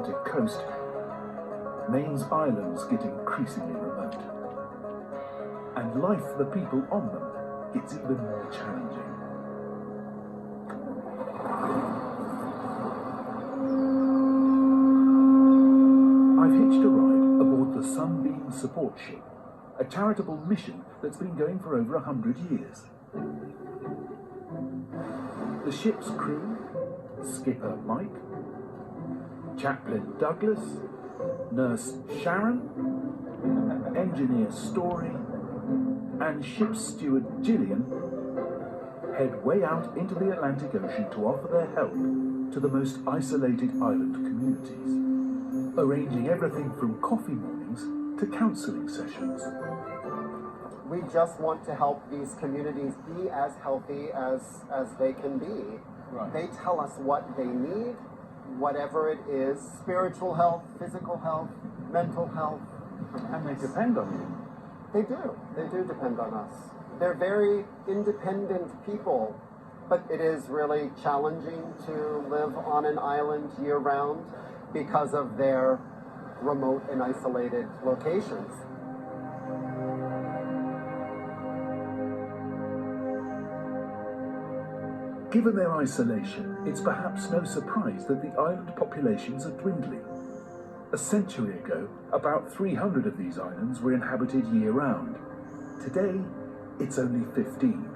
Atlantic coast, Maine's islands get increasingly remote. And life for the people on them gets even more challenging. I've hitched a ride aboard the Sunbeam Support Ship, a charitable mission that's been going for over 100 years. The ship's crew, Skipper Mike, Chaplain Douglas, Nurse Sharon, Engineer Story, and ship steward Gillian head way out into the Atlantic Ocean to offer their help to the most isolated island communities, arranging everything from coffee mornings to counselling sessions. We just want to help these communities be as healthy as they can be. Right. They tell us what they need, whatever it is, spiritual health, physical health, mental health. And they depend on you. They do depend on us. They're very independent people, but it is really challenging to live on an island year-round because of their remote and isolated locations. Given their isolation, it's perhaps no surprise that the island populations are dwindling. A century ago, about 300 of these islands were inhabited year-round. Today, it's only 15.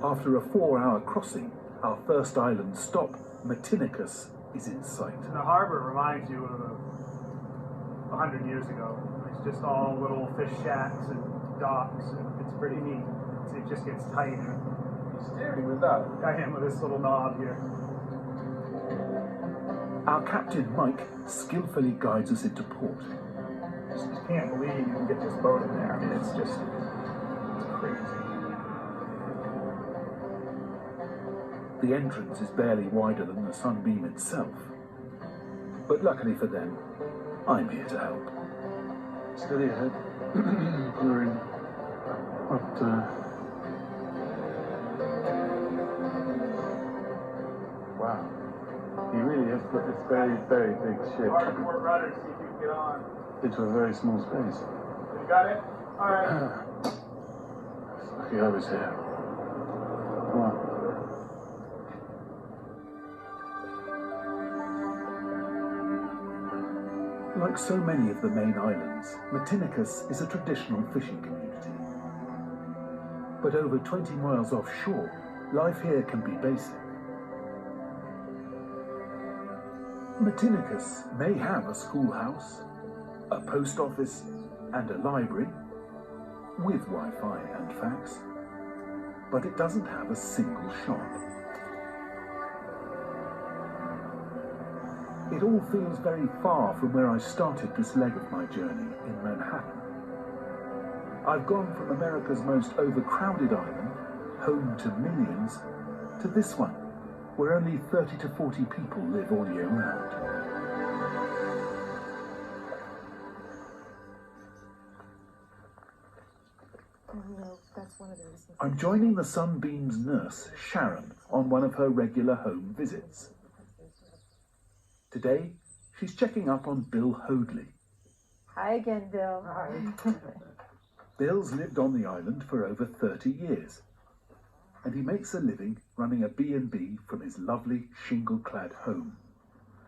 After a 4-hour crossing, our first island stop, Matinicus, is in sight. The harbor reminds you of 100 years ago. It's just all little fish shacks and docks, and it's pretty neat. It just gets tighter. Steering with that? I am with this little knob here. Our captain, Mike, skillfully guides us into port. Just can't believe you can get this boat in there. I mean, it's crazy. The entrance is barely wider than the Sunbeam itself. But luckily for them, I'm here to help. Steady ahead. We're in wow. He really has put this very, very big ship Hard to port rudder to see if you can get on. into a very small space. You got it? All right. Lucky I was here. Come on. Like so many of the main islands, Matinicus is a traditional fishing community. But over 20 miles offshore, life here can be basic. Matinicus may have a schoolhouse, a post office, and a library, with Wi-Fi and fax, but it doesn't have a single shop. It all feels very far from where I started this leg of my journey in Manhattan. I've gone from America's most overcrowded island, home to millions, to this one, where only 30 to 40 people live all year round. I'm joining the Sunbeam's nurse, Sharon, on one of her regular home visits. Today, she's checking up on Bill Hoadley. Hi again, Bill. Hi. Bill's lived on the island for over 30 years, and he makes a living running a B&B from his lovely shingle-clad home.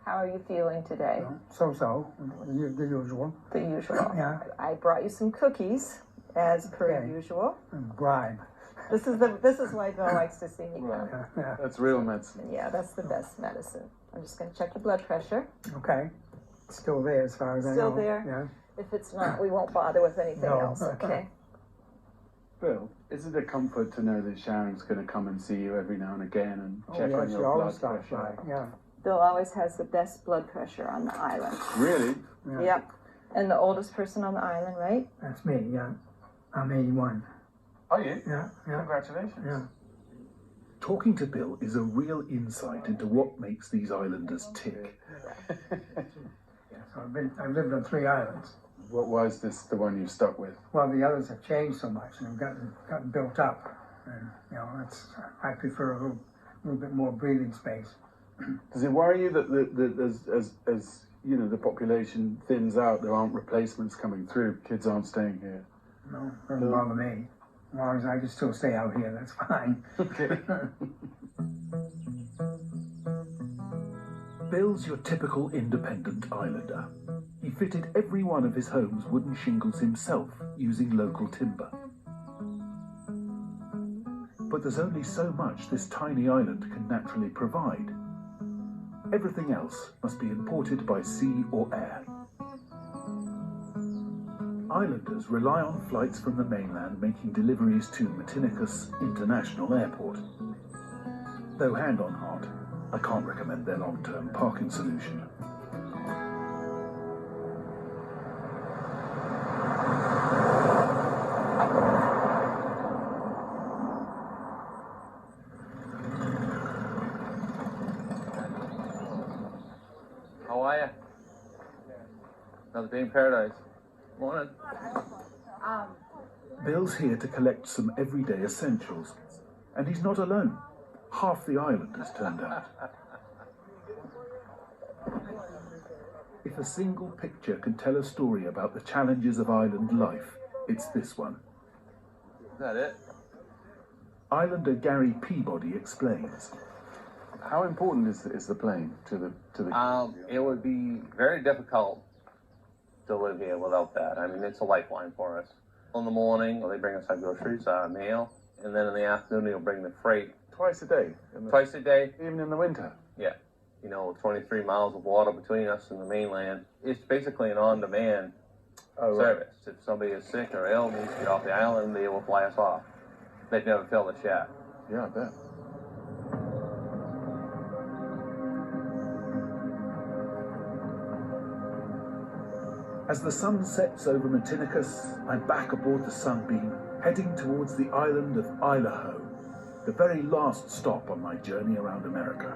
How are you feeling today? So, the usual. The usual. Yeah. I brought you some cookies, as per Okay. usual. And bribe. This is why Bill likes to see me come. Yeah. That's real medicine. Yeah, that's the best medicine. I'm just going to check your blood pressure. Okay. Still there as far as I know. Still there? Yeah. If it's not, we won't bother with anything No. else, okay? Bill, is it a comfort to know that Sharon's going to come and see you every now and again and Oh, check yeah, on she your always blood stops pressure? by. Yeah. Bill always has the best blood pressure on the island. Really? Yeah. Yep. And the oldest person on the island, right? That's me, yeah. I'm 81. Are you? Yeah, yeah. Congratulations. Yeah. Talking to Bill is a real insight into what makes these islanders tick. So I've lived on 3 islands. What was this the one you stuck with? Well, the others have changed so much and have gotten built up. And, I prefer a little little bit more breathing space. Does it worry you that as you know, the population thins out, there aren't replacements coming through, kids aren't staying here? No, doesn't bother me. As long as I can still stay out here, that's fine. Okay. Bill's your typical independent islander. He fitted every one of his home's wooden shingles himself using local timber. But there's only so much this tiny island can naturally provide. Everything else must be imported by sea or air. Islanders rely on flights from the mainland making deliveries to Matinicus International Airport. Though hand on heart, I can't recommend their long-term parking solution. How are you? Another day in paradise. Morning. Bill's here to collect some everyday essentials, and he's not alone. Half the island has turned out. If a single picture can tell a story about the challenges of island life, it's this one. Is that it? Islander Gary Peabody explains. How important is the plane to the It would be very difficult to live here without that. I mean, it's a lifeline for us. In the morning, they bring us our groceries, our mail, and then in the afternoon, they'll bring the freight. twice a day? Twice a day? Even in the winter? Yeah. You know, 23 miles of water between us and the mainland. It's basically an on-demand service. If somebody is sick or ill, needs to get off the island, they will fly us off. They'd never fill the shack. Yeah, I bet. As the sun sets over Matinicus, I'm back aboard the Sunbeam, heading towards the island of Idaho, the very last stop on my journey around America.